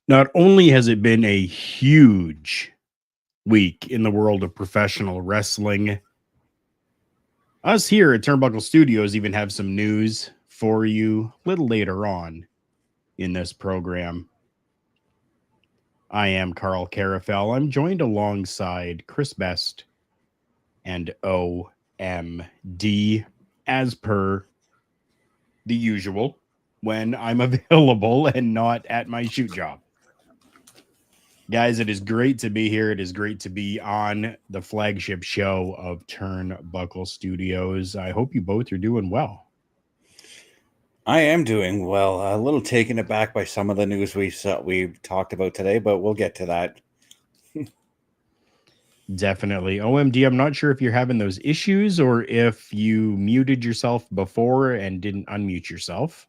Not only has it been a huge week in the world of professional wrestling, us here at Turnbuckle Studios even have some news for you a little later on in this program. I am Carl Carafel. I'm joined alongside Chris Best and OMD as per the usual when I'm available and not at my shoot job. Guys, it is great to be here. It is great to be on the flagship show of Turnbuckle Studios. I hope you both are doing well. I am doing well. A little taken aback by some of the news we talked about today, but we'll get to that. Definitely. OMD, I'm not sure if you're having those issues or if you muted yourself before and didn't unmute yourself.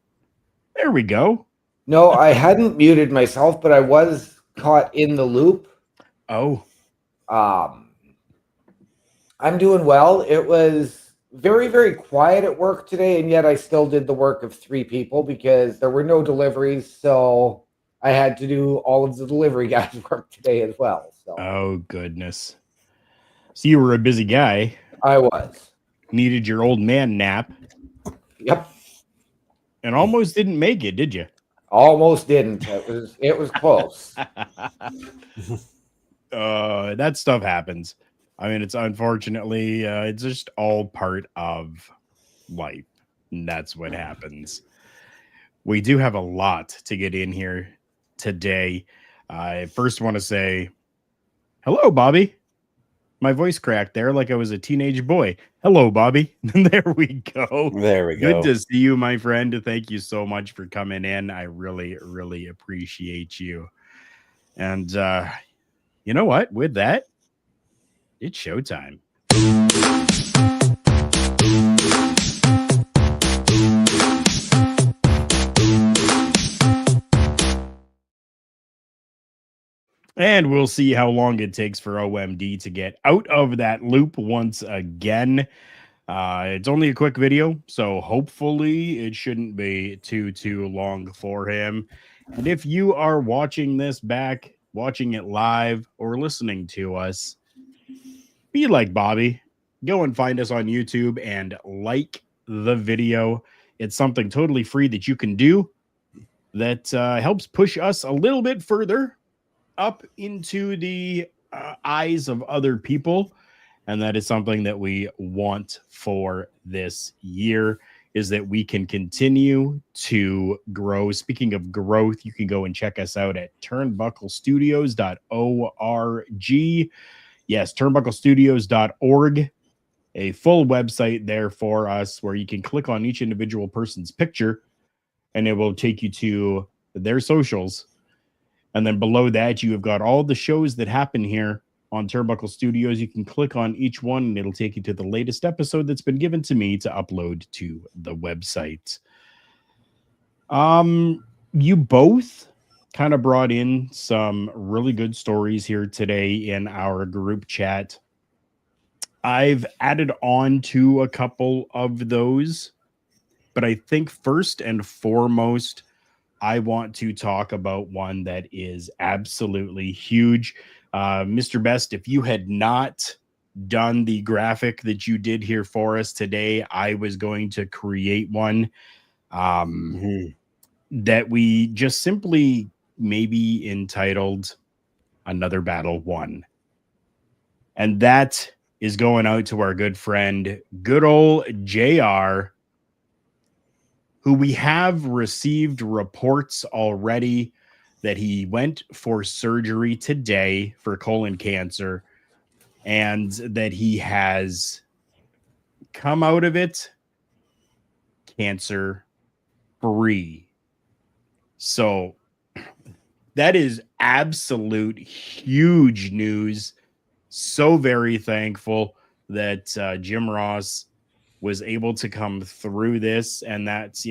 There we go. No, I hadn't muted myself, but I was caught in the loop. Oh. I'm doing well. It was very, very quiet at work today, and yet I still did the work of 3 people because there were no deliveries, so I had to do all of the delivery guys' work today as well. So. Oh, goodness. So you were a busy guy. I was. Needed your old man nap. Yep. And almost didn't make it, did you? Almost didn't. It was close. That stuff happens. I mean, it's unfortunately, it's just all part of life. And that's what happens. We do have a lot to get in here today. I first want to say, hello, Bobby. My voice cracked there like I was a teenage boy. Hello, Bobby. There we go. There we go. Good to see you, my friend. Thank you so much for coming in. I really, really appreciate you. And you know what? With that, it's showtime. And we'll see how long it takes for OMD to get out of that loop once again. It's only a quick video, so hopefully it shouldn't be too long for him. And if you are watching this back, watching it live, or listening to us, be like Bobby. Go and find us on YouTube and like the video. It's something totally free that you can do that helps push us a little bit further up into the eyes of other people. And that is something that we want for this year, is that we can continue to grow. Speaking of growth, you can go and check us out at turnbucklestudios.org. Yes, turnbucklestudios.org. A full website there for us where you can click on each individual person's picture and it will take you to their socials. And then below that, you have got all the shows that happen here on Turnbuckle Studios. You can click on each one and it'll take you to the latest episode that's been given to me to upload to the website. You both kind of brought in some really good stories here today in our group chat. I've added on to a couple of those, but I think first and foremost, I want to talk about one that is absolutely huge. Mr. Best, if you had not done the graphic that you did here for us today, I was going to create one that we just simply maybe entitled Another Battle Won. And that is going out to our good friend, good old JR, who we have received reports already that he went for surgery today for colon cancer and that he has come out of it cancer free. So that is absolute huge news. So very thankful that Jim Ross was able to come through this. And that's,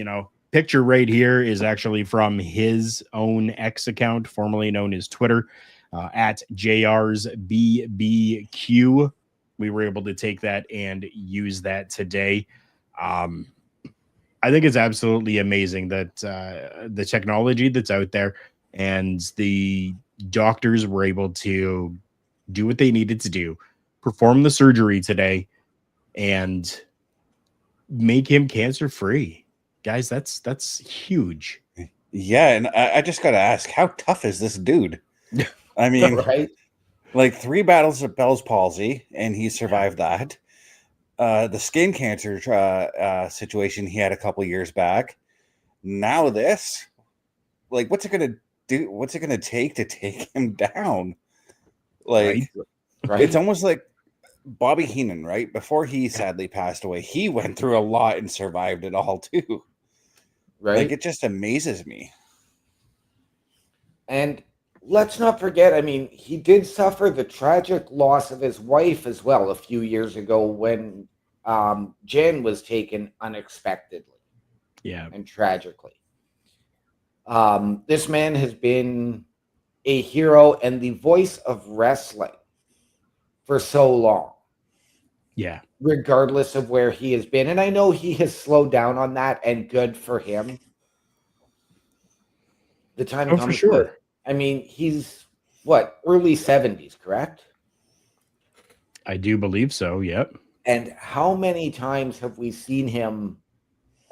picture right here is actually from his own X account, formerly known as Twitter, at JR's BBQ. We were able to take that and use that today. I think it's absolutely amazing that the technology that's out there and the doctors were able to do what they needed to do, perform the surgery today, and make him cancer free. Guys, that's huge. Yeah, and I just got to ask, how tough is this dude? I mean, Right? like 3 battles of Bell's palsy, and he survived that. The skin cancer situation he had a couple years back. Now this, like, what's it gonna do? What's it gonna take to take him down? Like, Right? it's almost like Bobby Heenan, right? Before he sadly passed away, he went through a lot and survived it all too. Right? Like, it just amazes me. And let's not forget, I mean, he did suffer the tragic loss of his wife as well a few years ago when Jen was taken unexpectedly. Yeah. And tragically. This man has been a hero and the voice of wrestling for so long. Yeah. Regardless of where he has been. And I know he has slowed down on that, and good for him. The time comes. For sure. I mean, he's what, early 70s, correct? I do believe so. Yep. And how many times have we seen him,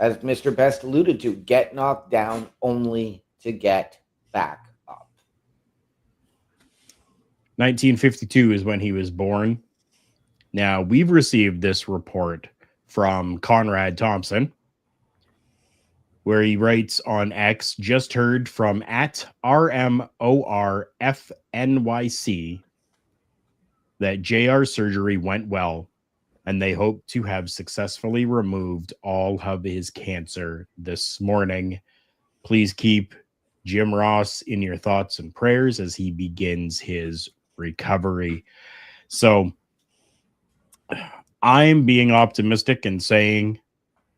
as Mr. Best alluded to, get knocked down only to get back up? 1952 is when he was born. Now, we've received this report from Conrad Thompson, where he writes on X, just heard from at RMORFNYC that JR surgery went well, and they hope to have successfully removed all of his cancer this morning. Please keep Jim Ross in your thoughts and prayers as he begins his recovery. So I'm being optimistic and saying,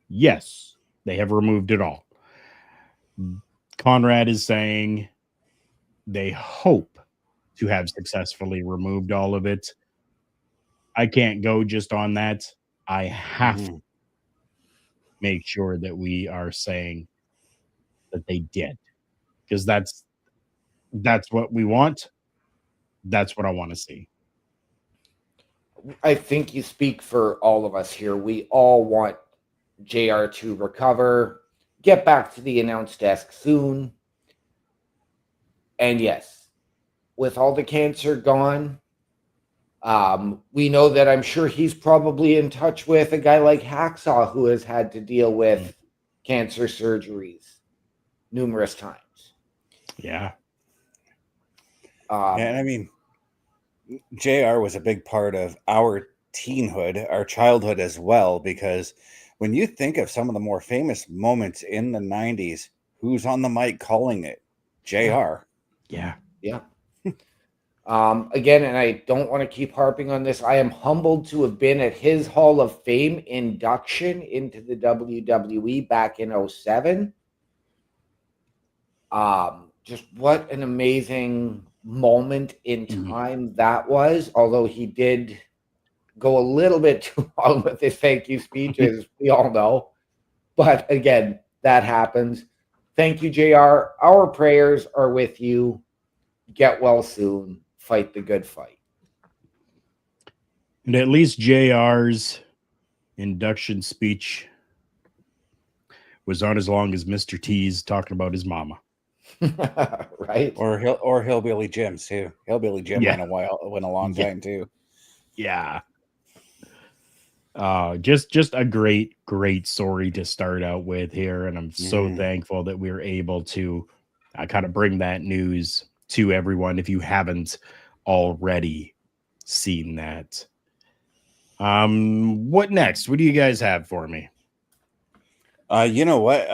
yes, they have removed it all. Conrad is saying they hope to have successfully removed all of it. I can't go just on that. I have to make sure that we are saying that they did, because that's what we want. That's what I want to see. I think you speak for all of us here. We all want JR to recover, get back to the announce desk soon. And yes, with all the cancer gone, we know that I'm sure he's probably in touch with a guy like Hacksaw, who has had to deal with cancer surgeries numerous times. Yeah. And I mean, JR was a big part of our teenhood, our childhood as well, because when you think of some of the more famous moments in the 90s, who's on the mic calling it? JR. Yeah. Yeah. Again, and I don't want to keep harping on this, I am humbled to have been at his Hall of Fame induction into the WWE back in 2007. Just what an amazing moment in time that was, although he did go a little bit too long with his thank you speech, as we all know. But again, that happens. Thank you, JR. Our prayers are with you. Get well soon. Fight the good fight. And at least JR's induction speech was not as long as Mr. T's talking about his mama. Right? Or Hillbilly Jim's too. Hillbilly Jim went a long time too. Yeah. Just a great story to start out with here, and I'm so thankful that we were able to kind of bring that news to everyone if you haven't already seen that. What next? What do you guys have for me? You know what?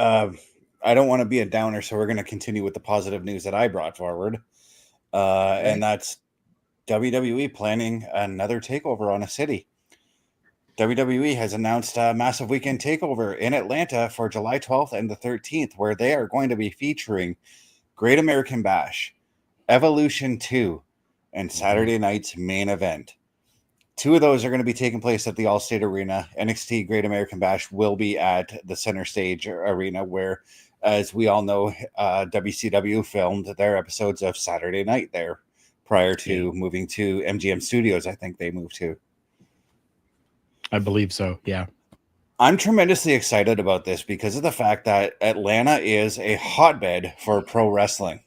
I don't want to be a downer, so we're going to continue with the positive news that I brought forward. And that's WWE planning another takeover on a city. WWE has announced a massive weekend takeover in Atlanta for July 12th and the 13th, where they are going to be featuring Great American Bash, Evolution 2, and Saturday night's main event. 2 of those are going to be taking place at the Allstate Arena. NXT Great American Bash will be at the Center Stage Arena, where as we all know, WCW filmed their episodes of Saturday Night there prior to moving to MGM Studios. I think they moved to. I believe so. Yeah. I'm tremendously excited about this because of the fact that Atlanta is a hotbed for pro wrestling.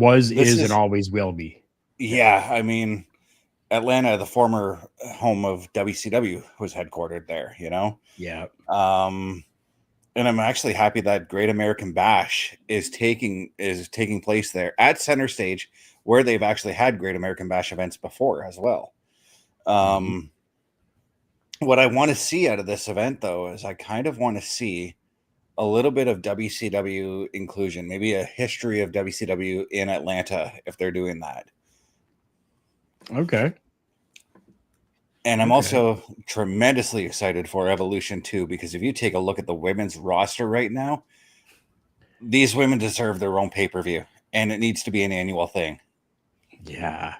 Is, and always will be. Yeah, I mean, Atlanta, the former home of WCW, was headquartered there, you know? Yeah. And I'm actually happy that Great American Bash is taking place there at Center Stage, where they've actually had Great American Bash events before as well. What I want to see out of this event, though, is I kind of want to see a little bit of WCW inclusion, maybe a history of WCW in Atlanta if they're doing that. Okay. And I'm also tremendously excited for Evolution 2, because if you take a look at the women's roster right now, these women deserve their own pay-per-view, and it needs to be an annual thing. Yeah.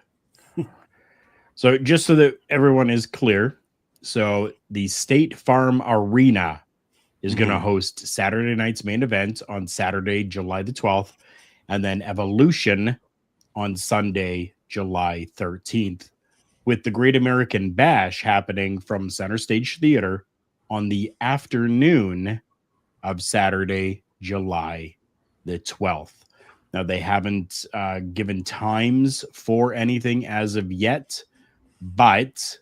So just so that everyone is clear, so the State Farm Arena is going to host Saturday night's main event on Saturday, July the 12th, and then Evolution on Sunday, July 13th, with the Great American Bash happening from Center Stage Theater on the afternoon of Saturday, July the 12th. Now, they haven't given times for anything as of yet, but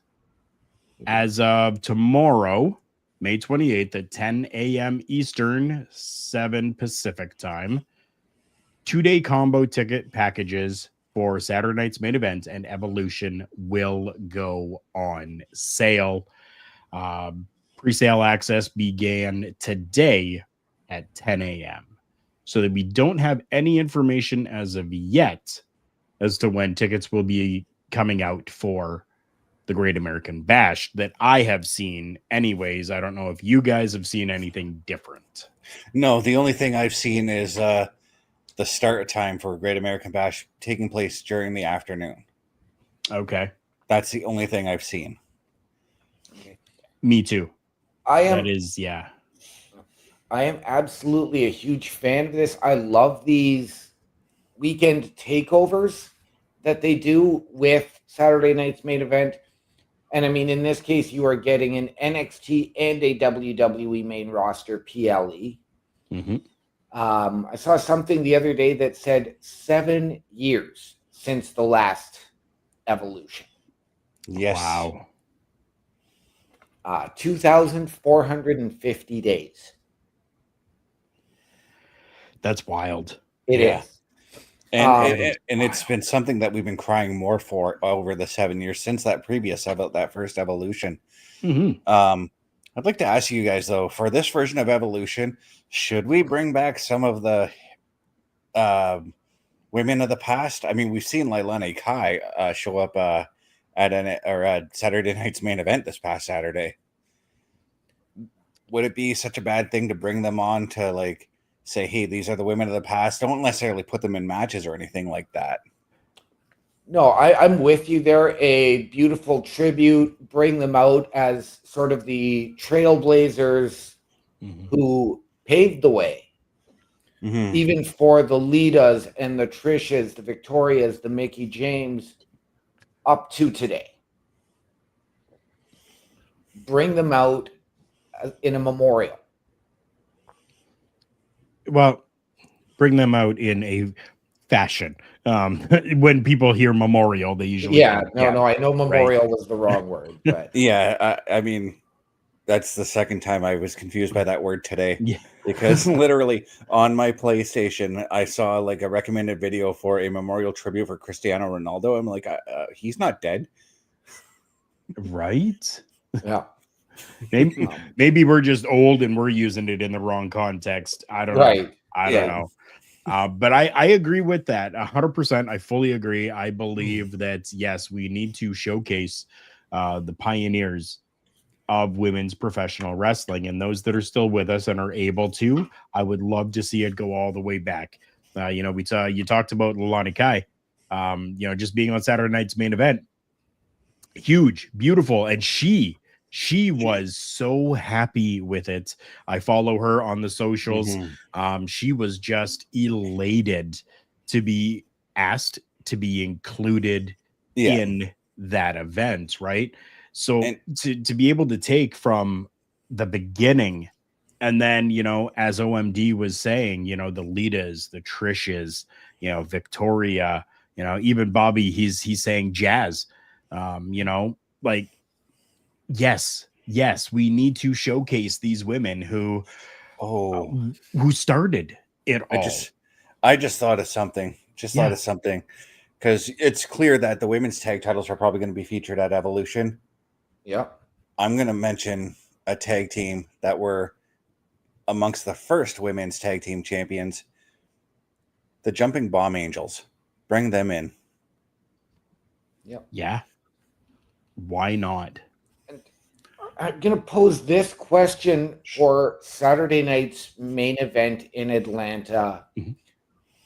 as of tomorrow, May 28th at 10 a.m. Eastern, 7 Pacific time, 2-day combo ticket packages for Saturday night's main event and Evolution will go on sale. Pre-sale access began today at 10 a.m. So that we don't have any information as of yet as to when tickets will be coming out for the Great American Bash that I have seen anyways. I don't know if you guys have seen anything different. No, the only thing I've seen is the start time for Great American Bash taking place during the afternoon. Okay. That's the only thing I've seen. Me too. I am absolutely a huge fan of this. I love these weekend takeovers that they do with Saturday night's main event. And I mean, in this case, you are getting an NXT and a WWE main roster PLE. I saw something the other day that said 7 years since the last Evolution. Yes. Wow. 2,450 days. That's wild. It is. And it's been something that we've been crying more for over the 7 years since that first Evolution. I'd like to ask you guys, though, for this version of Evolution, should we bring back some of the women of the past? I mean, we've seen Leilani Kai show up at Saturday night's main event this past Saturday. Would it be such a bad thing to bring them on to, like, say, hey, these are the women of the past? Don't necessarily put them in matches or anything like that. No, I'm with you there. A beautiful tribute. Bring them out as sort of the trailblazers who paved the way. Even for the Litas and the Trishas, the Victorias, the Mickey James, up to today. Bring them out in a memorial. Well, bring them out in a fashion. When people hear memorial, they usually I know memorial was the wrong word, but I mean, that's the second time I was confused by that word today. Yeah. Because literally on my PlayStation, I saw like a recommended video for a memorial tribute for Cristiano Ronaldo. I'm like, he's not dead, right? Yeah. Maybe we're just old and we're using it in the wrong context. I don't know. I don't know. But I agree with that 100%. I fully agree. I believe that, yes, we need to showcase the pioneers of women's professional wrestling, and those that are still with us and are able to. I would love to see it go all the way back. You talked about Leilani Kai, just being on Saturday night's main event. Huge, beautiful, and she She was so happy with it. I follow her on the socials. She was just elated to be asked to be included in that event, right? So And- to be able to take from the beginning, and then, you know, as OMD was saying, you know, the Litas, the Trishas, you know, Victoria, you know, even Bobby, he's saying Jazz, you know, like, yes, we need to showcase these women who started it all. I just thought of something. Thought of something, because it's clear that the women's tag titles are probably going to be featured at Evolution. Yeah. I'm going to mention a tag team that were amongst the first women's tag team champions, the Jumping Bomb Angels. Bring them in. Yep. Yeah. Why not? And I'm going to pose this question for Saturday night's main event in Atlanta. Mhm.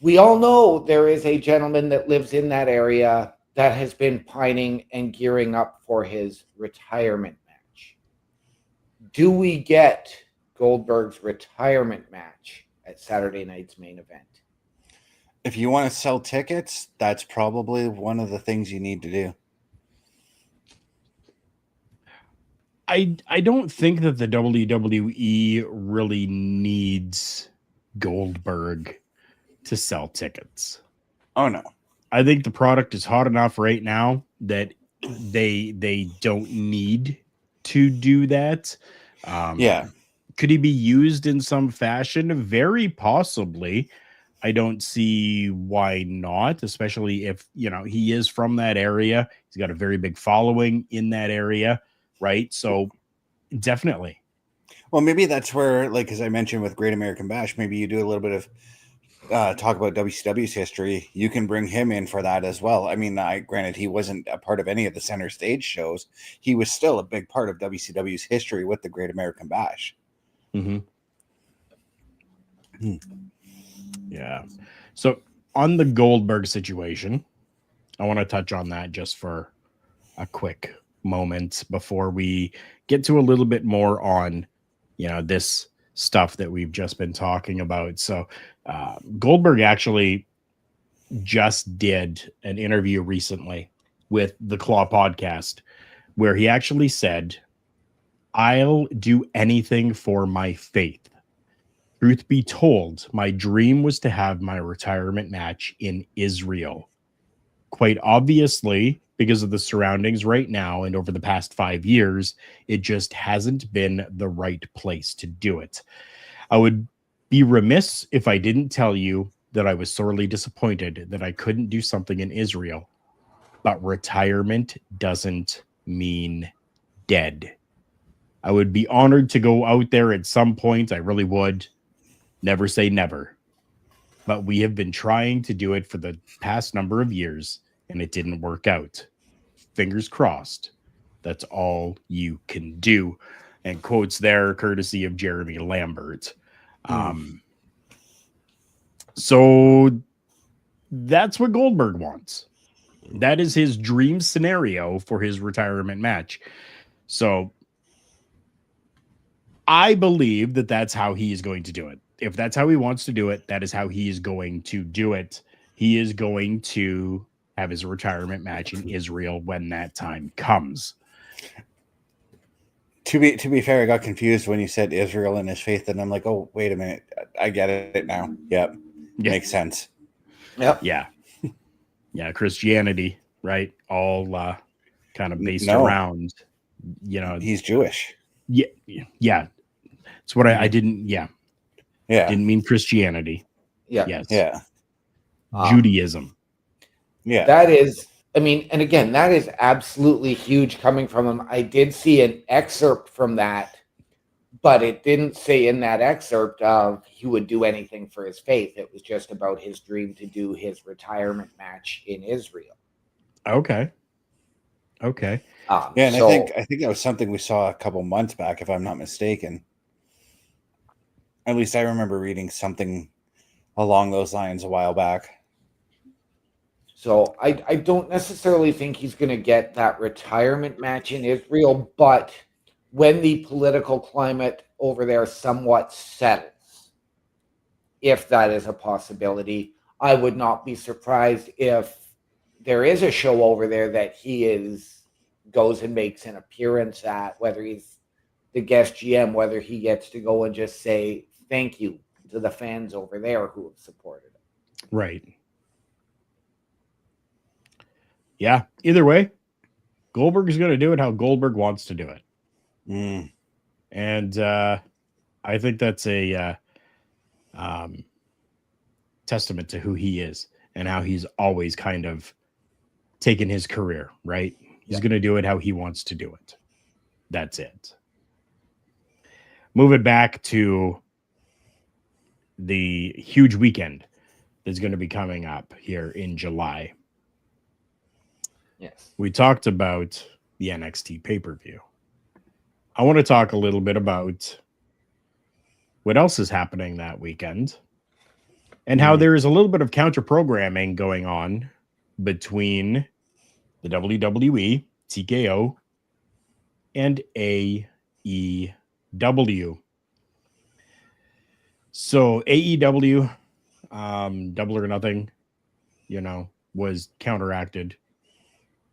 We all know there is a gentleman that lives in that area that has been pining and gearing up for his retirement match. Do we get Goldberg's retirement match at Saturday night's main event? If you want to sell tickets, that's probably one of the things you need to do. I don't think that the WWE really needs Goldberg to sell tickets. Oh no. I think the product is hot enough right now that they don't need to do that. Could he be used in some fashion? Very possibly. I don't see why not, especially if, you know, he is from that area. He's got a very big following in that area, right? So definitely. Well, maybe that's where, like, as I mentioned with Great American Bash, maybe you do a little bit of talk about WCW's history. You can bring him in for that as well. I mean, granted, he wasn't a part of any of the center stage shows. He was still a big part of WCW's history with the Great American Bash. Yeah. So on the Goldberg situation, I want to touch on that just for a quick moment before we get to a little bit more on, you know, this stuff that we've just been talking about. So Goldberg actually just did an interview recently with the Claw podcast where he actually said, "I'll do anything for my faith. Truth be told, my dream was to have my retirement match in Israel. Quite obviously, because of the surroundings right now and over the past 5 years, it just hasn't been the right place to do it. I would be remiss if I didn't tell you that I was sorely disappointed that I couldn't do something in Israel. But retirement doesn't mean dead. I would be honored to go out there at some point. I really would. Never say never. But we have been trying to do it for the past number of years, and it didn't work out. Fingers crossed. That's all you can do." And quotes there, courtesy of Jeremy Lambert. So that's what Goldberg wants. That is his dream scenario for his retirement match. So I believe that that's how he is going to do it. If that's how he wants to do it, that is how he is going to do it. He is going to have his retirement match in Israel when that time comes. To be fair, I got confused when you said Israel and his faith, and I'm like, oh, wait a minute. I get it now. Yep. Yeah. Makes sense. Yep. Yeah. Yeah. Christianity, right? All kind of based around, you know. He's Jewish. Yeah. Yeah. It's what I didn't. Yeah. Yeah. Didn't mean Christianity. Yeah. Yes. Yeah. Judaism. Yeah. That is, I mean, and again, that is absolutely huge coming from him. I did see an excerpt from that, but it didn't say in that excerpt he would do anything for his faith. It was just about his dream to do his retirement match in Israel. Okay. Yeah, and I think that was something we saw a couple months back, if I'm not mistaken. At least I remember reading something along those lines a while back. So I don't necessarily think he's going to get that retirement match in Israel, but when the political climate over there somewhat settles, if that is a possibility, I would not be surprised if there is a show over there that he goes and makes an appearance at, whether he's the guest GM, whether he gets to go and just say thank you to the fans over there who have supported him. Right. Yeah. Either way, Goldberg is going to do it how Goldberg wants to do it. And I think that's a testament to who he is and how he's always kind of taken his career, right? He's going to do it how he wants to do it. That's it. Moving back to the huge weekend that's going to be coming up here in July. Yes. We talked about the NXT pay-per-view. I want to talk a little bit about what else is happening that weekend and how there is a little bit of counter-programming going on between the WWE, TKO, and AEW. So AEW, Double or Nothing, was counteracted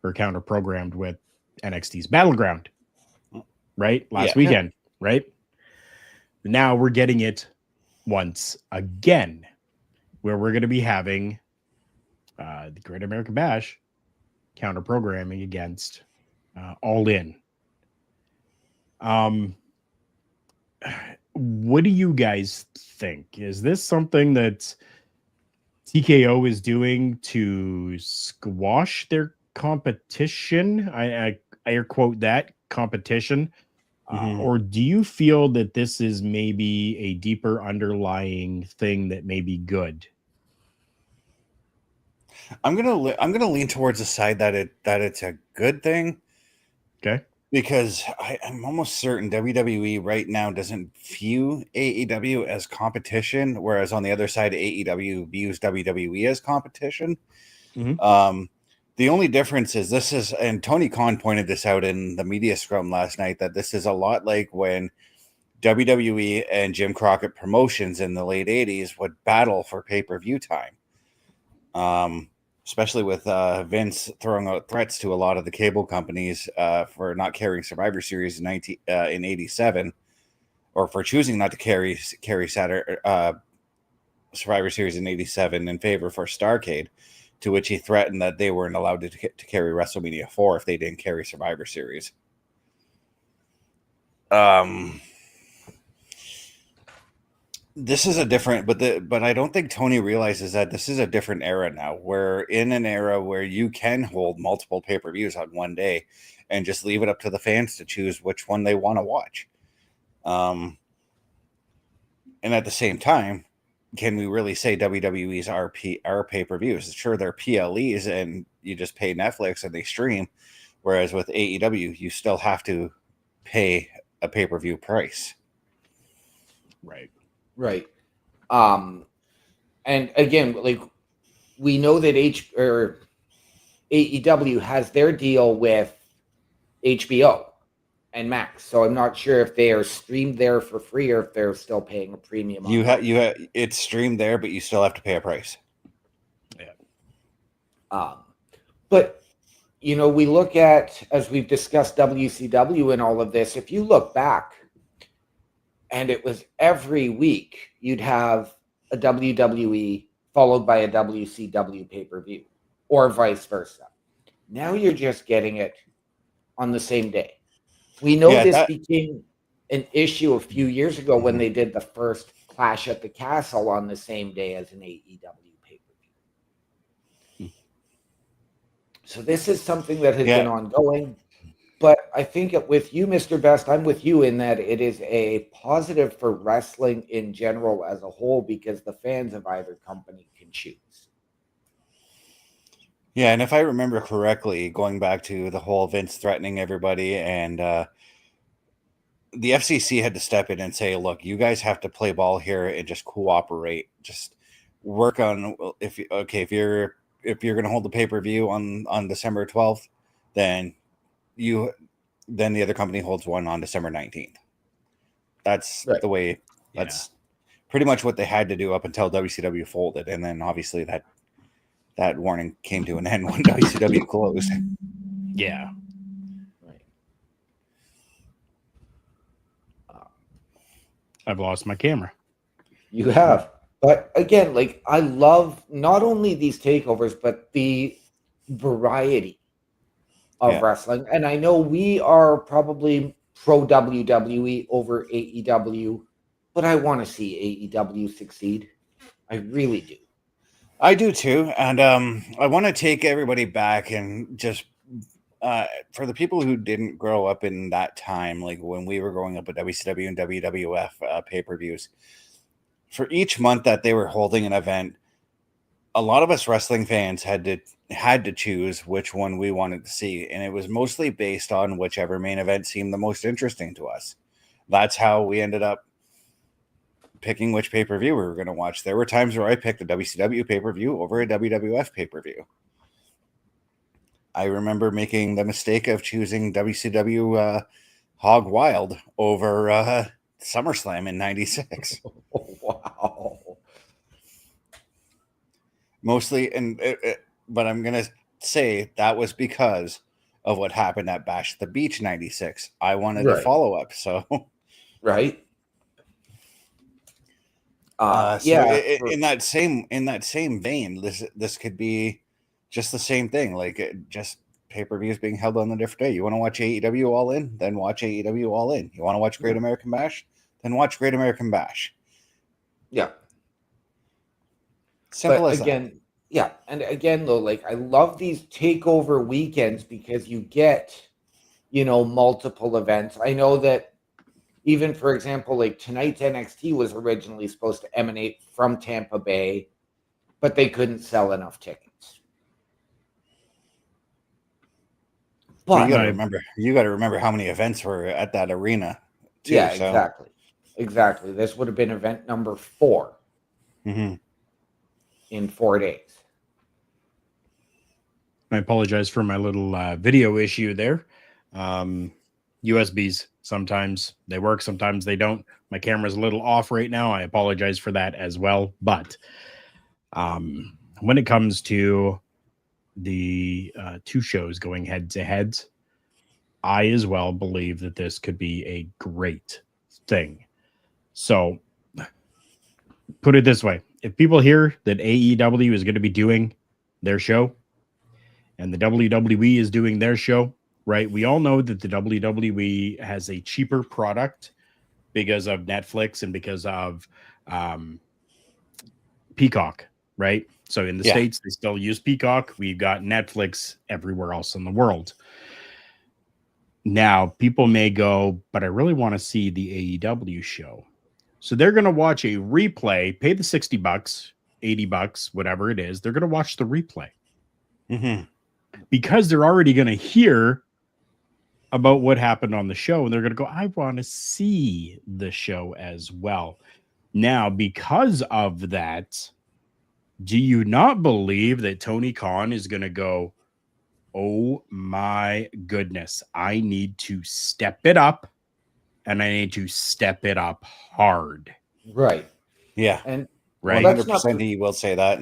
or counter-programmed with NXT's Battleground, right? Last weekend, right? Now we're getting it once again, where we're going to be having the Great American Bash counter-programming against All In. What do you guys think? Is this something that TKO is doing to squash their competition? I air quote that, competition. Or do you feel that this is maybe a deeper underlying thing that may be good? I'm gonna lean towards the side that it's a good thing. Okay. Because I'm almost certain WWE right now doesn't view AEW as competition, whereas on the other side, AEW views WWE as competition. The only difference is and Tony Khan pointed this out in the media scrum last night, that this is a lot like when WWE and Jim Crockett Promotions in the late 80s would battle for pay-per-view time. Especially with Vince throwing out threats to a lot of the cable companies for not carrying Survivor Series in 87, or for choosing not to carry Survivor Series in 87 in favor for Starrcade, to which he threatened that they weren't allowed to carry WrestleMania 4 if they didn't carry Survivor Series. This is a different, but I don't think Tony realizes that this is a different era now. We're in an era where you can hold multiple pay-per-views on one day and just leave it up to the fans to choose which one they want to watch. And at the same time, can we really say WWE's are pay-per-views? Sure, they're PLEs and you just pay Netflix and they stream. Whereas with AEW, you still have to pay a pay-per-view price. Right. Right. And again, like, we know that AEW has their deal with HBO and Max, so I'm not sure if they are streamed there for free or if they're still paying a premium. You have it's streamed there, but you still have to pay a price. Yeah. But we look at, as we've discussed, WCW and all of this. If you look back, and it was every week you'd have a WWE followed by a WCW pay-per-view, or vice versa. Now you're just getting it on the same day. We know this became an issue a few years ago when they did the first Clash at the Castle on the same day as an AEW pay-per-view. So this is something that has been ongoing. But I think with you, Mr. Best, I'm with you in that it is a positive for wrestling in general as a whole, because the fans of either company can choose. Yeah, and if I remember correctly, going back to the whole Vince threatening everybody, and the FCC had to step in and say, look, you guys have to play ball here and just cooperate. Just work on, if you're going to hold the pay-per-view on December 12th, then you then the other company holds one on December 19th. That's Right. the way. That's pretty much what they had to do up until WCW folded, and then obviously that warning came to an end when WCW closed. Yeah. Right. I've lost my camera. You have. But again, like I love not only these takeovers, but the variety of wrestling. And I know we are probably pro WWE over AEW, but I want to see AEW succeed. I really do. I do too, and I want to take everybody back and just for the people who didn't grow up in that time, like when we were growing up with WCW and WWF pay-per-views, for each month that they were holding an event, a lot of us wrestling fans had to choose which one we wanted to see, and it was mostly based on whichever main event seemed the most interesting to us. That's how we ended up picking which pay-per-view we were going to watch. There were times where I picked a WCW pay-per-view over a WWF pay-per-view. I remember making the mistake of choosing WCW Hog Wild over SummerSlam in '96. Oh, wow. Mostly, but I'm going to say that was because of what happened at Bash at the Beach '96. I wanted a follow-up, so... Right. in that same vein, this could be just the same thing, like just pay-per-views being held on a different day. You want to watch AEW All In, then watch AEW All In. You want to watch Great American Bash, then watch Great American Bash. Yeah. Simple but as again, that. Yeah, and again though, like I love these takeover weekends because you get, multiple events. I know that even, for example, like tonight's NXT was originally supposed to emanate from Tampa Bay, but they couldn't sell enough tickets. But you got to remember how many events were at that arena too. Yeah, exactly. This would have been event number 4 in 4 days. I apologize for my little video issue there. USBs, sometimes they work, sometimes they don't. My camera's a little off right now. I apologize for that as well. But when it comes to the 2 shows going head to head, I as well believe that this could be a great thing. So put it this way. If people hear that AEW is going to be doing their show and the WWE is doing their show, right? We all know that the WWE has a cheaper product because of Netflix and because of Peacock, right? So in the States, they still use Peacock. We've got Netflix everywhere else in the world. Now, people may go, but I really want to see the AEW show. So they're going to watch a replay, pay the $60, $80, whatever it is. They're going to watch the replay. Because they're already going to hear about what happened on the show, and they're going to go, I want to see the show as well. Now, because of that, do you not believe that Tony Khan is going to go, oh my goodness, I need to step it up, and I need to step it up hard. Right. Yeah. And right. 100% he will say that.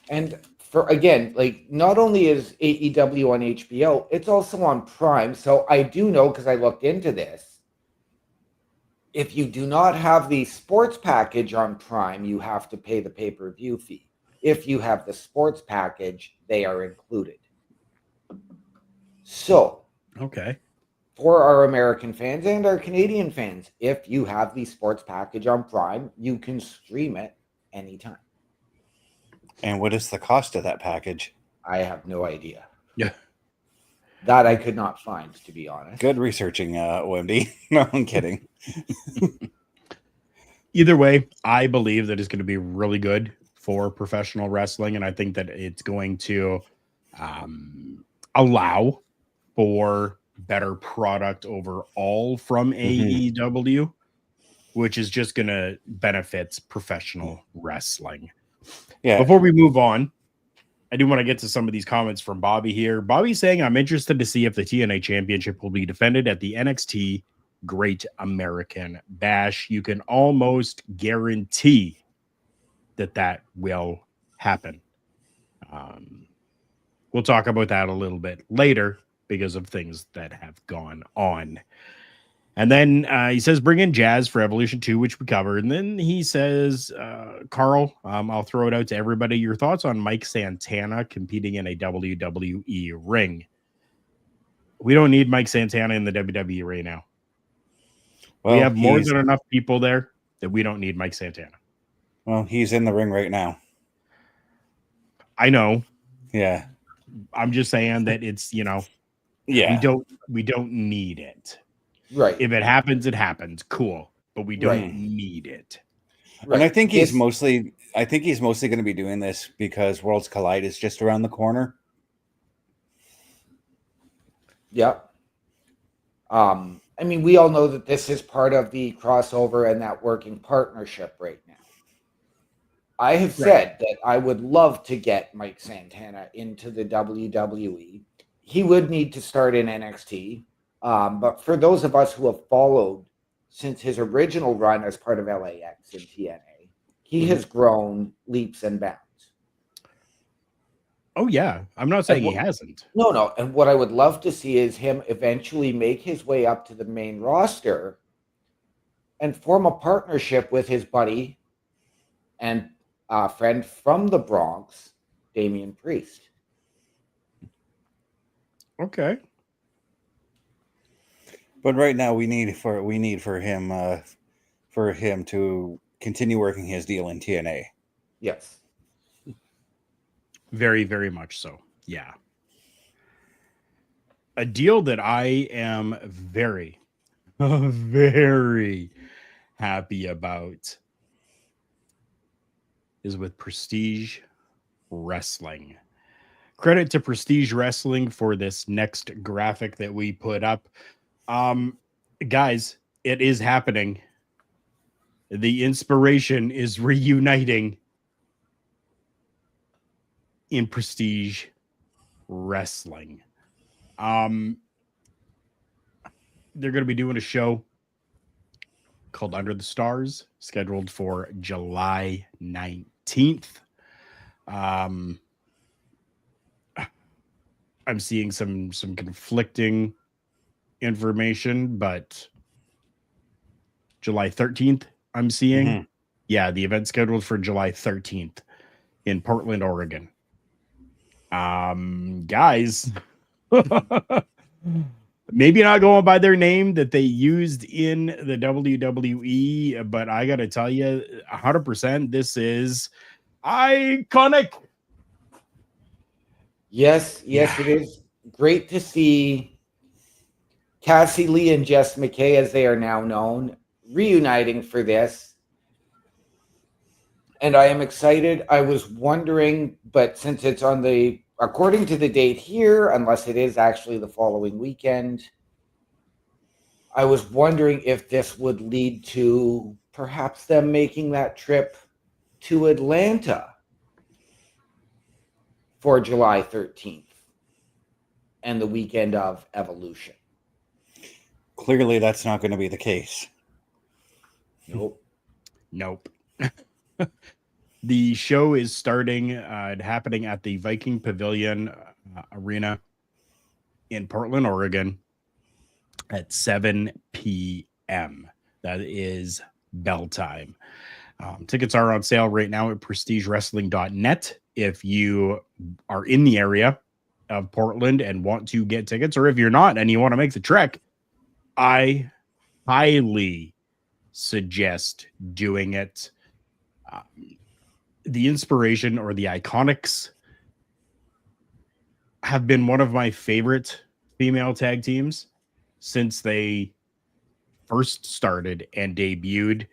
And for again, like not only is AEW on HBO, it's also on Prime. So I do know, because I looked into this, if you do not have the sports package on Prime, you have to pay the pay-per-view fee. If you have the sports package, they are included. So, okay, for our American fans and our Canadian fans, if you have the sports package on Prime, you can stream it anytime. And what is the cost of that package? I have no idea. Yeah. That I could not find, to be honest. Good researching, OMD. No, I'm kidding. Either way, I believe that it's going to be really good for professional wrestling, and I think that it's going to allow for better product overall from AEW, which is just going to benefit professional wrestling. Yeah. Before we move on, I do want to get to some of these comments from Bobby here. Bobby's saying, I'm interested to see if the TNA Championship will be defended at the NXT Great American Bash. You can almost guarantee that will happen. We'll talk about that a little bit later because of things that have gone on. And then he says, bring in Jazz for Evolution 2, which we covered. And then he says, Carl, I'll throw it out to everybody. Your thoughts on Mike Santana competing in a WWE ring? We don't need Mike Santana in the WWE right now. Well, we have more than enough people there that we don't need Mike Santana. Well, he's in the ring right now. I know. Yeah. I'm just saying that it's, yeah, we don't need it. Right. If it happens, it happens. Cool. But we don't need it. Right. And I think he's mostly going to be doing this because Worlds Collide is just around the corner. Yep. I mean, we all know that this is part of the crossover and that working partnership right now. I have said that I would love to get Mike Santana into the WWE. He would need to start in NXT. But for those of us who have followed since his original run as part of LAX and TNA, he has grown leaps and bounds. Oh, yeah. I'm not saying he hasn't. No. And what I would love to see is him eventually make his way up to the main roster and form a partnership with his buddy and friend from the Bronx, Damian Priest. Okay. But right now we need for him to continue working his deal in TNA. Yes. Very, very much so. Yeah. A deal that I am very, very happy about is with Prestige Wrestling. Credit to Prestige Wrestling for this next graphic that we put up. Guys, it is happening. The Iinspiration is reuniting in Prestige Wrestling. They're going to be doing a show called Under the Stars, scheduled for July 19th. I'm seeing some conflicting information, but July 13th, I'm seeing. Mm-hmm. Yeah, the event scheduled for July 13th in Portland, Oregon. Guys, maybe not going by their name that they used in the WWE, but I got to tell you, 100%, this is iconic. Yes, it is great to see Cassie Lee and Jess McKay, as they are now known, reuniting for this. And I am excited. I was wondering, but since it's according to the date here, unless it is actually the following weekend, I was wondering if this would lead to perhaps them making that trip to Atlanta for July 13th and the weekend of Evolution. Clearly, that's not going to be the case. Nope. The show is happening at the Viking Pavilion Arena in Portland, Oregon at 7 p.m. That is bell time. Tickets are on sale right now at prestigewrestling.net. If you are in the area of Portland and want to get tickets, or if you're not and you want to make the trek, I highly suggest doing it. The Iinspiration, or the Iconics, have been one of my favorite female tag teams since they first started and debuted.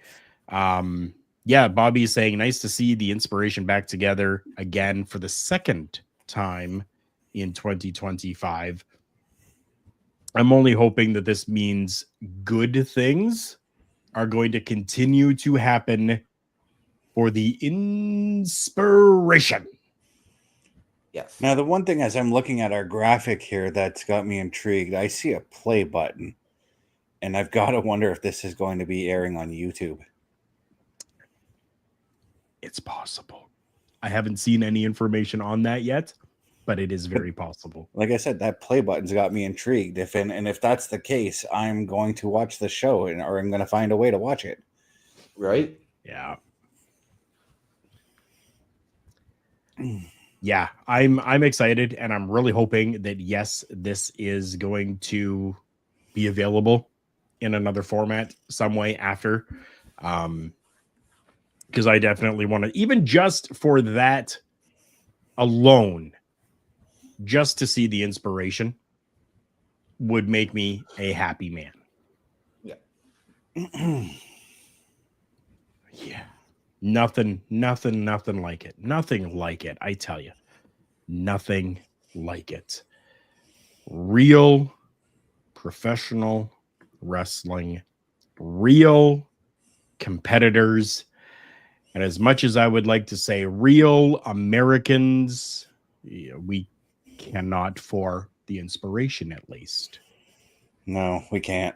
Bobby is saying, nice to see the Iinspiration back together again for the second time in 2025. I'm only hoping that this means good things are going to continue to happen for the Iinspiration. Yes. Now, the one thing as I'm looking at our graphic here that's got me intrigued, I see a play button, and I've got to wonder if this is going to be airing on YouTube. It's possible. I haven't seen any information on that yet, but it is very possible. Like I said, that play button's got me intrigued. And if that's the case, I'm going to watch the show, or I'm going to find a way to watch it. Right? Yeah. Yeah, I'm excited, and I'm really hoping that yes, this is going to be available in another format some way after. Because I definitely want to, even just for that alone, just to see the inspiration would make me a happy man. Yeah. Yeah. Nothing like it. Nothing like it. I tell you, nothing like it. Real professional wrestling, real competitors. And as much as I would like to say real Americans, we cannot for the inspiration, at least. No, we can't.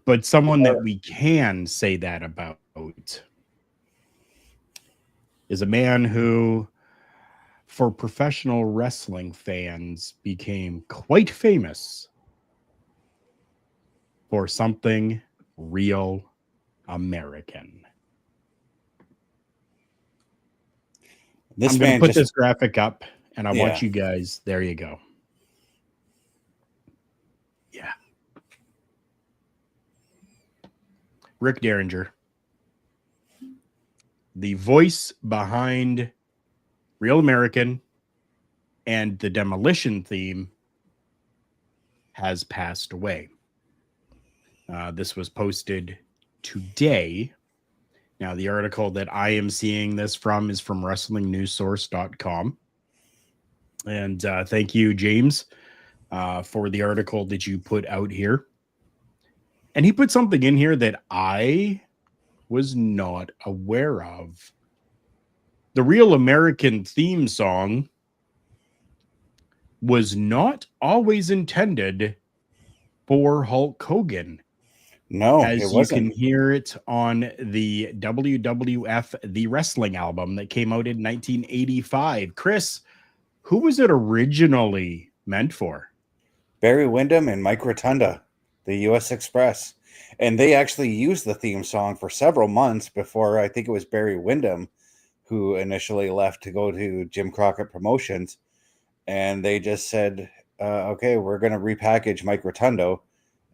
But someone that we can say that about is a man who, for professional wrestling fans, became quite famous for something real American. I'm going to put this graphic up, and I want you guys. There you go. Yeah. Rick Derringer, the voice behind Real American and the Demolition theme, has passed away. This was posted today. Now, the article that I am seeing this from is from WrestlingNewsSource.com. And thank you, James, for the article that you put out here. And he put something in here that I was not aware of. The Real American theme song was not always intended for Hulk Hogan. No, as it you wasn't. can hear it on the WWF The Wrestling album that came out in 1985. Chris, who was it originally meant for? Barry Windham and Mike Rotunda, the U.S. Express. And they actually used the theme song for several months before, I think it was Barry Windham who initially left to go to Jim Crockett Promotions. And they just said, okay, we're going to repackage Mike Rotundo.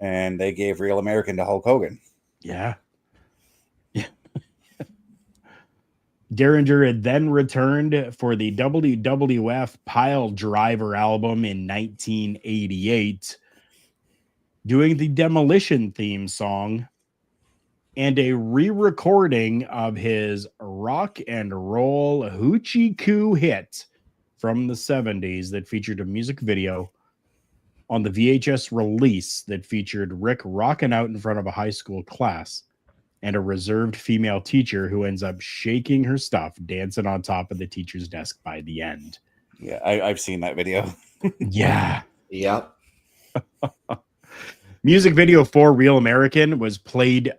And they gave Real American to Hulk Hogan. Yeah. Derringer had then returned for the WWF Pile Driver album in 1988, doing the Demolition theme song and a re-recording of his rock and roll hoochie coo hit from the 70s that featured a music video on the VHS release that featured Rick rocking out in front of a high school class and a reserved female teacher who ends up shaking her stuff, dancing on top of the teacher's desk by the end. Yeah, I've seen that video. Yeah. Yep. Music video for Real American was played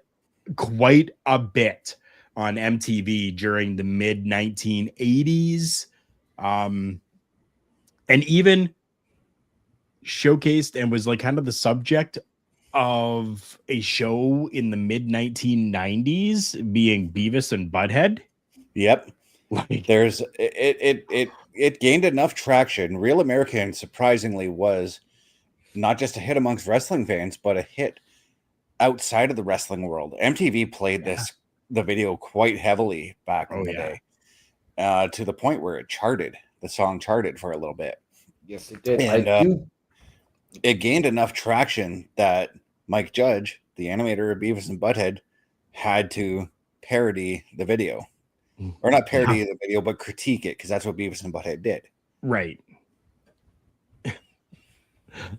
quite a bit on MTV during the mid 1980s. And even showcased and was like kind of the subject of a show in the mid 1990s being Beavis and Butthead. Yep. Like, there's it gained enough traction. Real American surprisingly was not just a hit amongst wrestling fans, but a hit outside of the wrestling world. MTV played the video quite heavily back in the day, to the point where the song charted for a little bit. Yes, it did. And it gained enough traction that Mike Judge, the animator of Beavis and Butthead, had to parody the video. Or not parody the video, but critique it, because that's what Beavis and Butthead did. Right.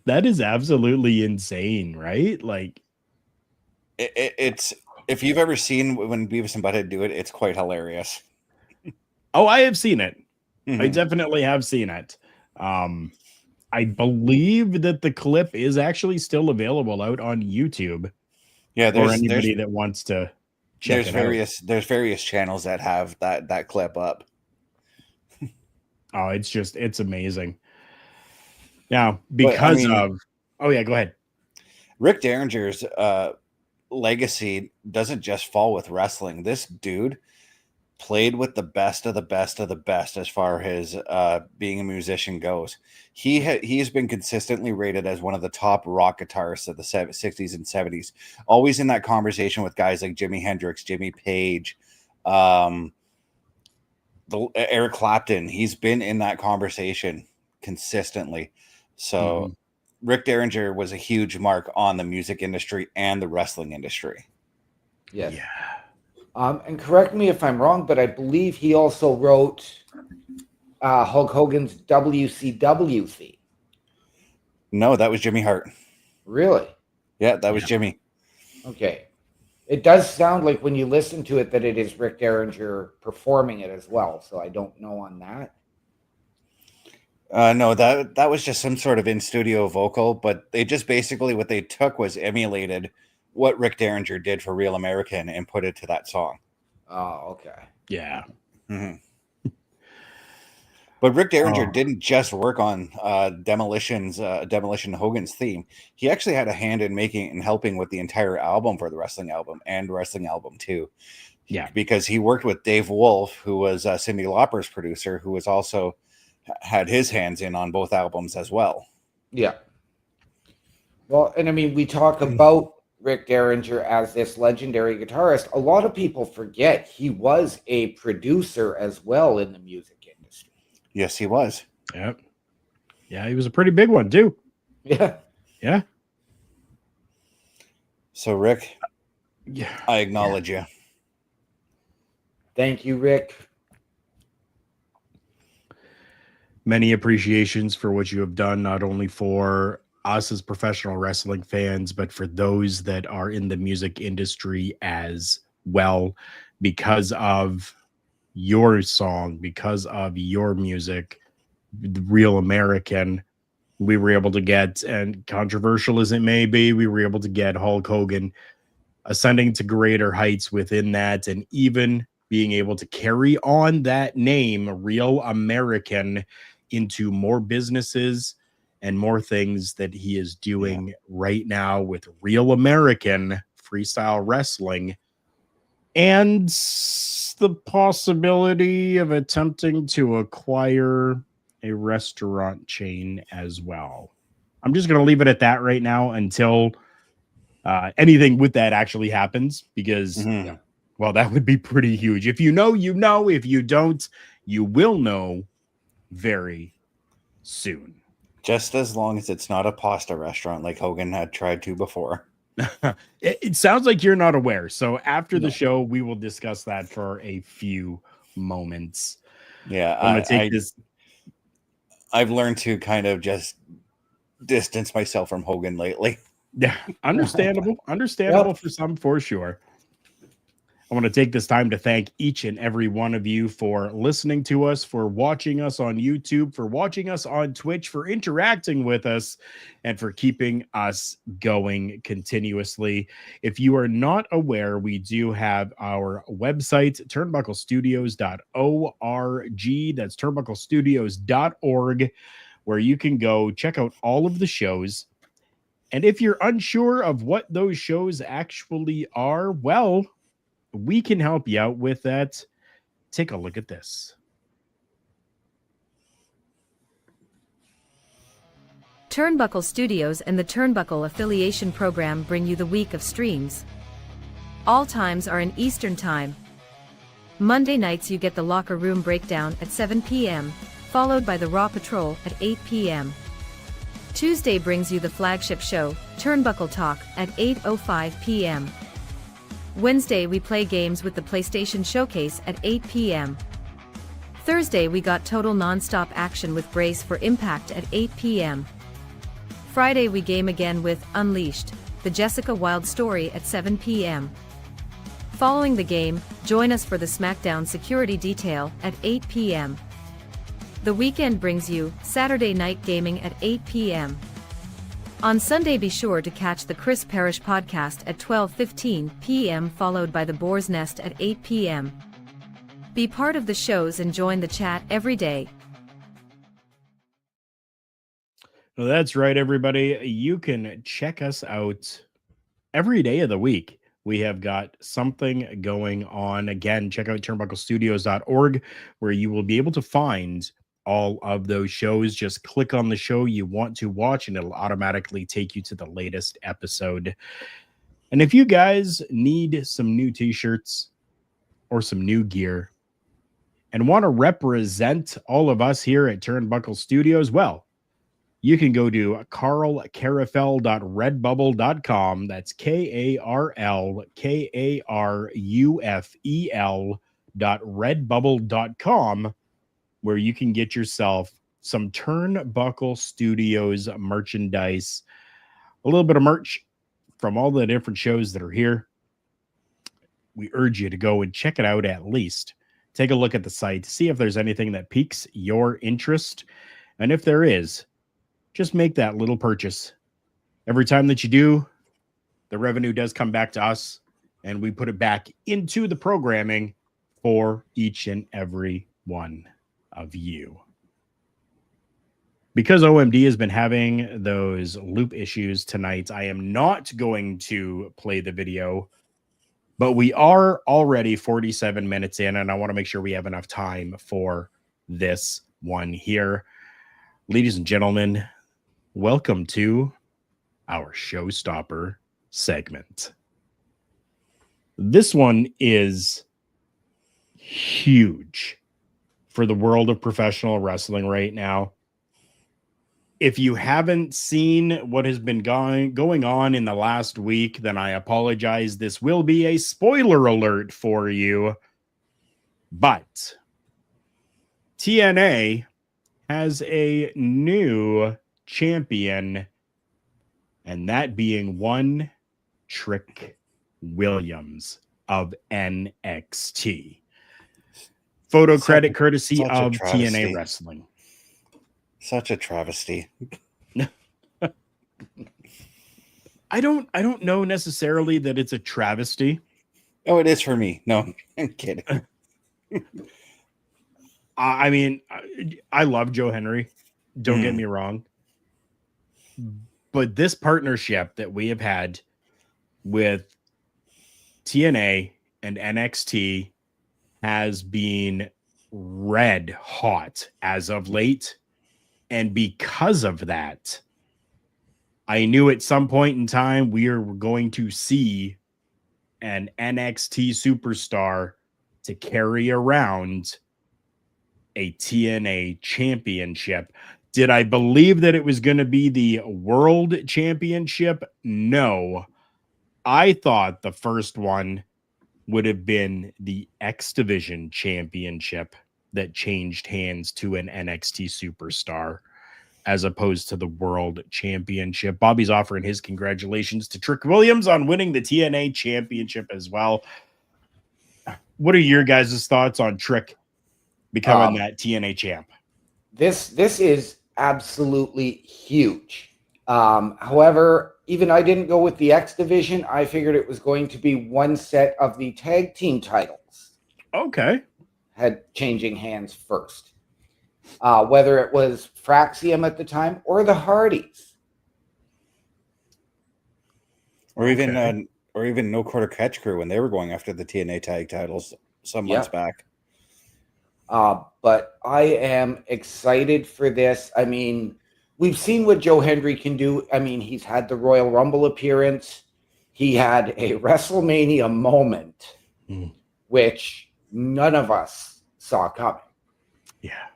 That is absolutely insane, right? Like, it's if you've ever seen when Beavis and Butthead do it, it's quite hilarious. Oh, I have seen it. I definitely have seen it. I believe that the clip is actually still available out on YouTube. Yeah, for anybody that wants to check it out. There's various channels that have that clip up. Oh, it's amazing. Now, because of oh yeah, go ahead. Rick Derringer's legacy doesn't just fall with wrestling. This dude played with the best of the best of the best as far as being a musician goes. He's been consistently rated as one of the top rock guitarists of the 60s and 70s, always in that conversation with guys like Jimi Hendrix, Jimmy Page, Eric Clapton. He's been in that conversation consistently. So Rick Derringer was a huge mark on the music industry and the wrestling industry. Yes. Yeah. And correct me if I'm wrong, but I believe he also wrote Hulk Hogan's WCW theme. No, that was Jimmy Hart. Really? Yeah, that was Jimmy. Okay. It does sound like when you listen to it that it is Rick Derringer performing it as well. So I don't know on that. No, that was just some sort of in-studio vocal, but they just basically what they took was emulated what Rick Derringer did for Real American and put it to that song. Oh, okay. Yeah. But Rick Derringer didn't just work on Demolition Hogan's theme. He actually had a hand in making and helping with the entire album for the Wrestling Album and Wrestling Album 2. Yeah. Because he worked with Dave Wolf, who was Cyndi Lauper's producer, who was also had his hands in on both albums as well. Yeah. Well, and I mean, we talk about Rick Derringer as this legendary guitarist. A lot of people forget he was a producer as well in the music industry. Yes, he was. Yep. Yeah, he was a pretty big one too. Yeah. Yeah. So, Rick, yeah, I acknowledge you. Thank you, Rick. Many appreciations for what you have done, not only for us as professional wrestling fans, but for those that are in the music industry as well, because of your song, because of your music, the Real American, we were able to get, and controversial as it may be, we were able to get Hulk Hogan ascending to greater heights within that, and even being able to carry on that name, Real American, into more businesses and more things that he is doing right now with Real American Freestyle Wrestling, and the possibility of attempting to acquire a restaurant chain as well. I'm just going to leave it at that right now until anything with that actually happens, because, well, that would be pretty huge. If you know, you know. If you don't, you will know very soon. Just as long as it's not a pasta restaurant like Hogan had tried to before. It sounds like you're not aware. So after the show, we will discuss that for a few moments. Yeah, I'm going to take this. I've learned to kind of just distance myself from Hogan lately. Yeah, understandable. For some, for sure. I want to take this time to thank each and every one of you for listening to us, for watching us on YouTube, for watching us on Twitch, for interacting with us, and for keeping us going continuously. If you are not aware, we do have our website, turnbucklestudios.org. That's turnbucklestudios.org, where you can go check out all of the shows. And if you're unsure of what those shows actually are, well, we can help you out with that. Take a look at this. Turnbuckle Studios and the Turnbuckle Affiliation Program bring you the week of streams. All times are in Eastern Time. Monday nights you get the Locker Room Breakdown at 7 p.m., followed by the Raw Patrol at 8 p.m. Tuesday brings you the flagship show, Turnbuckle Talk, at 8:05 p.m. Wednesday we play games with the PlayStation Showcase at 8 p.m. Thursday we got total non-stop action with Brace for Impact at 8 p.m. Friday we game again with Unleashed, the Jessica Wilde story at 7 p.m. Following the game, join us for the SmackDown Security Detail at 8 p.m. The weekend brings you Saturday Night Gaming at 8 p.m. On Sunday, be sure to catch the Chris Parrish podcast at 12:15 p.m. followed by the Boar's Nest at 8 p.m. Be part of the shows and join the chat every day. Well, that's right, everybody. You can check us out every day of the week. We have got something going on. Again, check out turnbucklestudios.org, where you will be able to find all of those shows. Just click on the show you want to watch, and it'll automatically take you to the latest episode. And if you guys need some new t-shirts or some new gear and want to represent all of us here at Turnbuckle Studios, well, you can go to carlkarufel.redbubble.com. That's KARLKARUFEL.redbubble.com, where you can get yourself some Turnbuckle Studios merchandise, a little bit of merch from all the different shows that are here. We urge you to go and check it out at least. Take a look at the site, see if there's anything that piques your interest. And if there is, just make that little purchase. Every time that you do, the revenue does come back to us, and we put it back into the programming for each and every one of you. Because OMD has been having those loop issues tonight, I am not going to play the video, but we are already 47 minutes in, and I want to make sure we have enough time for this one here. Ladies and gentlemen, welcome to our showstopper segment. This one is huge for the world of professional wrestling right now. If you haven't seen what has been going on in the last week, then I apologize. This will be a spoiler alert for you. But TNA has a new champion, and that being one Trick Williams of NXT. Photo credit courtesy of TNA Wrestling. Such a travesty. I don't know necessarily that it's a travesty. Oh, it is for me. No, I'm kidding. I mean, I love Joe Henry. Don't get me wrong. But this partnership that we have had with TNA and NXT has been red hot as of late. And because of that, I knew at some point in time we were going to see an NXT superstar to carry around a TNA championship. Did I believe that it was going to be the World Championship? No. I thought the first one would have been the X Division Championship that changed hands to an NXT superstar as opposed to the World Championship. Bobby's offering his congratulations to Trick Williams on winning the TNA Championship as well. What are your guys' thoughts on Trick becoming that TNA champ? This is absolutely huge. However, even I didn't go with the X Division. I figured it was going to be one set of the tag team titles. Okay. Had changing hands first. Whether it was Fraxium at the time or the Hardys. Or even No Quarter Catch Crew when they were going after the TNA tag titles some months back. But I am excited for this. I mean, we've seen what Joe Hendry can do. I mean, he's had the Royal Rumble appearance. He had a WrestleMania moment, which none of us saw coming. Yeah.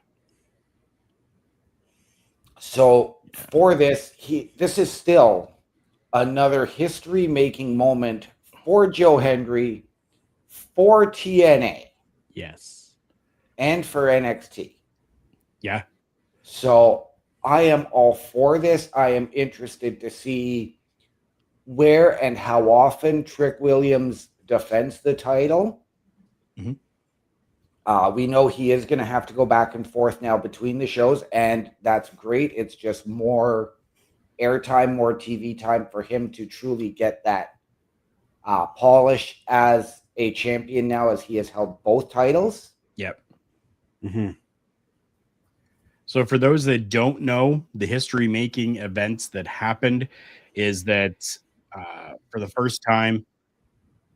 So for this is still another history-making moment for Joe Hendry, for TNA. Yes. And for NXT. Yeah. So I am all for this. I am interested to see where and how often Trick Williams defends the title. We know he is going to have to go back and forth now between the shows, and that's great. It's just more airtime, more TV time for him to truly get that polish as a champion now, as he has held both titles. Yep. Mm-hmm. So for those that don't know, the history-making events that happened is that for the first time,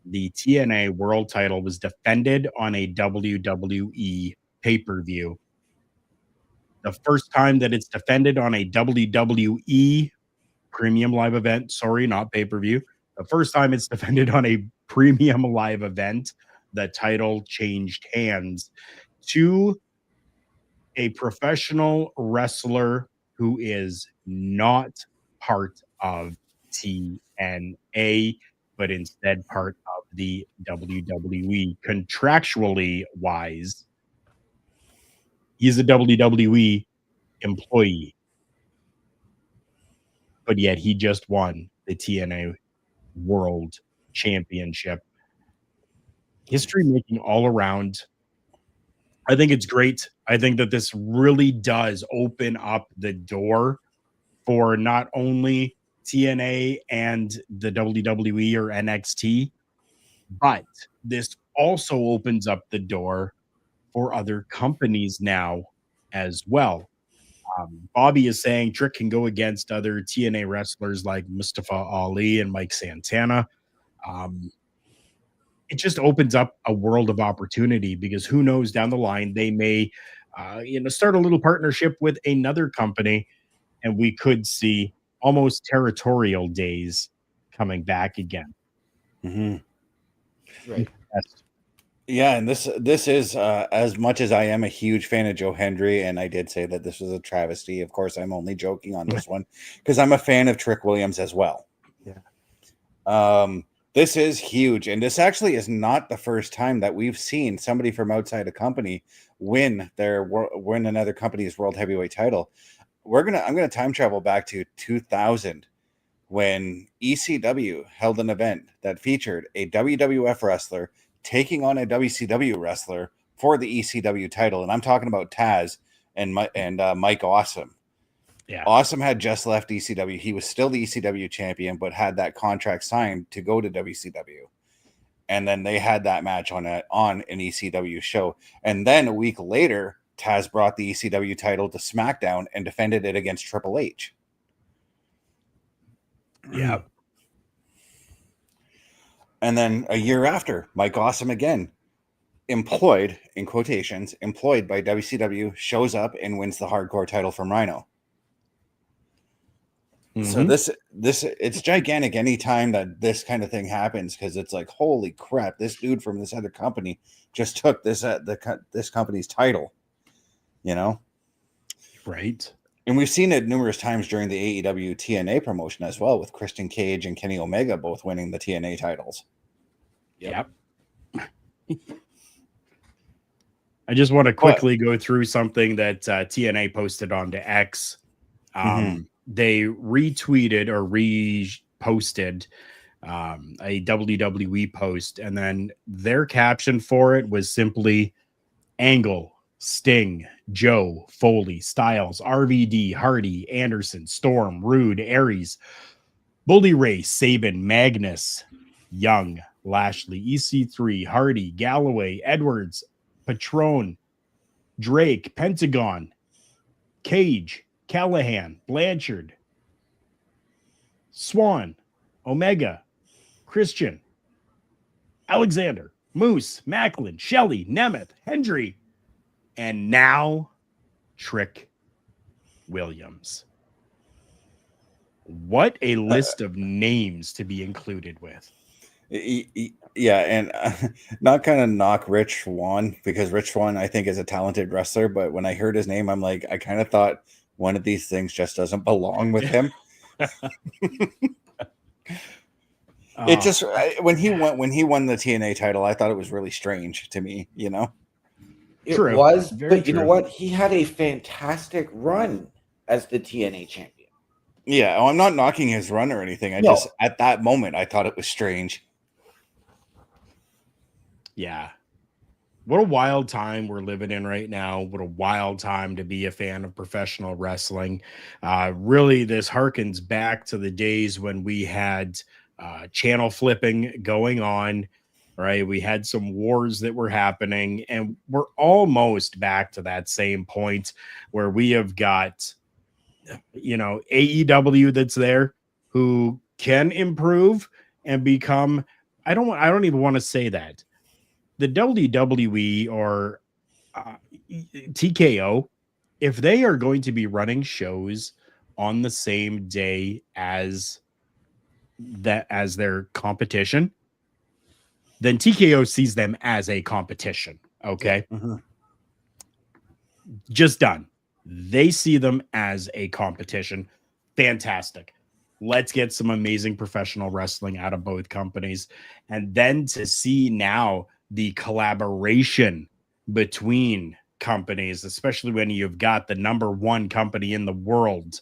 the TNA World Title was defended on a WWE pay-per-view. The first time that it's defended on a WWE premium live event, sorry, not pay-per-view. The first time it's defended on a premium live event, the title changed hands to a professional wrestler who is not part of TNA, but instead part of the WWE. Contractually wise, he's a WWE employee, but yet he just won the TNA World Championship. History making all around. I think it's great. I think that this really does open up the door for not only TNA and the WWE or NXT, but this also opens up the door for other companies now as well. Bobby is saying Trick can go against other TNA wrestlers like Mustafa Ali and Mike Santana. It just opens up a world of opportunity, because who knows, down the line they may start a little partnership with another company, and we could see almost territorial days coming back again. Mm-hmm. Right. Yes. Yeah, and this is as much as I am a huge fan of Joe Hendry, and I did say that this was a travesty. Of course, I'm only joking on this one because I'm a fan of Trick Williams as well. Yeah. This is huge, and this actually is not the first time that we've seen somebody from outside a company win another company's world heavyweight title. I'm gonna time travel back to 2000 when ECW held an event that featured a WWF wrestler taking on a WCW wrestler for the ECW title, and I'm talking about Taz and Mike Awesome. Yeah. Awesome had just left ECW. He was still the ECW champion, but had that contract signed to go to WCW. And then they had that match on an ECW show. And then a week later, Taz brought the ECW title to SmackDown and defended it against Triple H. Yeah. And then a year after, Mike Awesome again, employed, in quotations, employed by WCW, shows up and wins the hardcore title from Rhino. So this it's gigantic anytime that this kind of thing happens, because it's like, holy crap, this dude from this other company just took this this company's title, Right. And we've seen it numerous times during the AEW TNA promotion as well, with Christian Cage and Kenny Omega both winning the TNA titles. Yep. I just want to quickly go through something that TNA posted onto X. They retweeted or reposted a WWE post, and then their caption for it was simply Angle, Sting, Joe, Foley, Styles, RVD, Hardy, Anderson, Storm, Rude, Aries, Bully Ray, Sabin, Magnus, Young, Lashley, EC3, Hardy, Galloway, Edwards, Patron, Drake, Pentagon, Cage, Callahan, Blanchard, Swan, Omega, Christian, Alexander, Moose, Macklin, Shelley, Nemeth, Hendry, and now Trick Williams. What a list of names to be included with. Yeah, and not kind of knock Rich Swann, because Rich Swann, I think, is a talented wrestler, but when I heard his name, I'm like, I kind of thought one of these things just doesn't belong with him. It just when he won the TNA title, I thought it was really strange to me, It True. was, Very but you know true. what? He had a fantastic run as the TNA champion. Yeah, I'm not knocking his run or anything. I just, at that moment, I thought it was strange. Yeah. what a wild time we're living in right now. What a wild time to be a fan of professional wrestling. Really, this harkens back to the days when we had channel flipping going on, right? We had some wars that were happening, and we're almost back to that same point where we have got, AEW that's there who can improve and become, I don't even want to say that. The WWE or TKO, if they are going to be running shows on the same day as their competition, then TKO sees them as a competition. Okay. Mm-hmm. Just done. They see them as a competition. Fantastic. Let's get some amazing professional wrestling out of both companies. And then to see now the collaboration between companies, especially when you've got the number one company in the world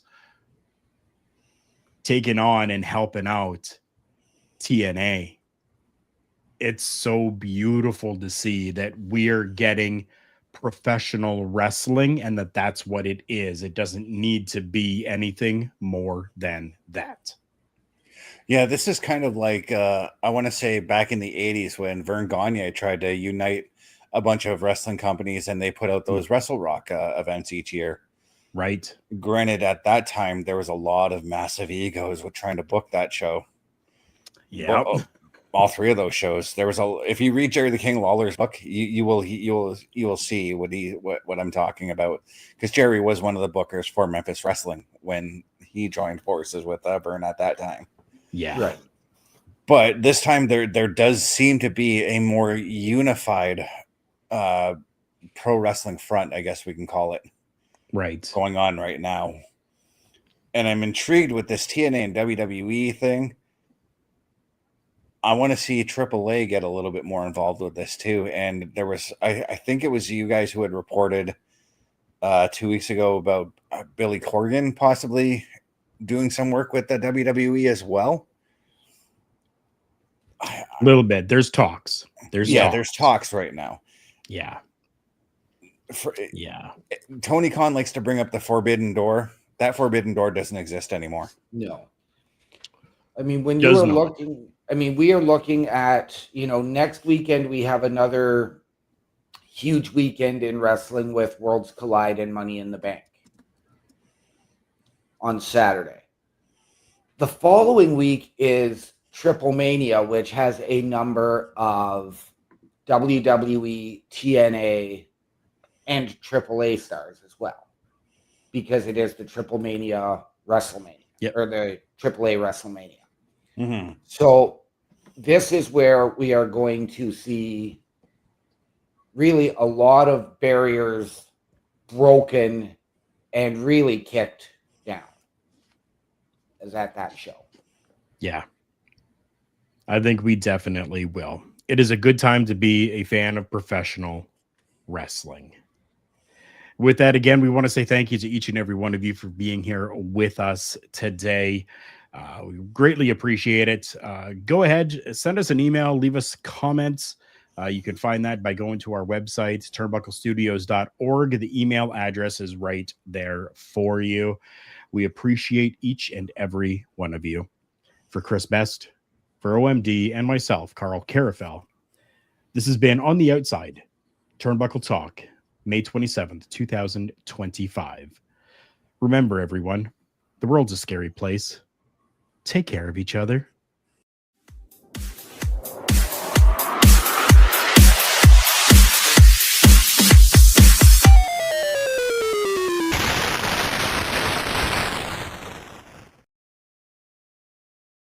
taking on and helping out TNA. It's so beautiful to see that we're getting professional wrestling and that's what it is. It doesn't need to be anything more than that. Yeah, this is kind of like, I want to say back in the 80s when Vern Gagne tried to unite a bunch of wrestling companies and they put out those Wrestle Rock events each year. Right. Granted, at that time, there was a lot of massive egos with trying to book that show. Yeah. All three of those shows. There was if you read Jerry the King Lawler's book, you will see what I'm talking about. Because Jerry was one of the bookers for Memphis Wrestling when he joined forces with Vern at that time. Yeah. Right. But this time there does seem to be a more unified pro wrestling front, I guess we can call it. Right. Going on right now. And I'm intrigued with this TNA and WWE thing. I want to see AAA get a little bit more involved with this too. And there was, I think it was you guys who had reported 2 weeks ago about Billy Corgan possibly doing some work with the WWE as well. A little bit. There's talks. There's talks right now. Yeah. Tony Khan likes to bring up the forbidden door. That forbidden door doesn't exist anymore. No. I mean, when you are looking, we are looking at, next weekend we have another huge weekend in wrestling with Worlds Collide and Money in the Bank on Saturday. The following week is Triple Mania, which has a number of WWE, TNA, and AAA stars as well, because it is the Triple Mania WrestleMania, or the AAA WrestleMania. Mm-hmm. So this is where we are going to see really a lot of barriers broken and really kicked down as at that show. Yeah. I think we definitely will. It is a good time to be a fan of professional wrestling. With that, again, we want to say thank you to each and every one of you for being here with us today. We greatly appreciate it. Go ahead, send us an email, leave us comments. You can find that by going to our website, turnbucklestudios.org. The email address is right there for you. We appreciate each and every one of you. For Chris Best, for OMD, and myself, Carl Carafel, this has been On the Outside, Turnbuckle Talk, May 27th, 2025. Remember, everyone, the world's a scary place. Take care of each other.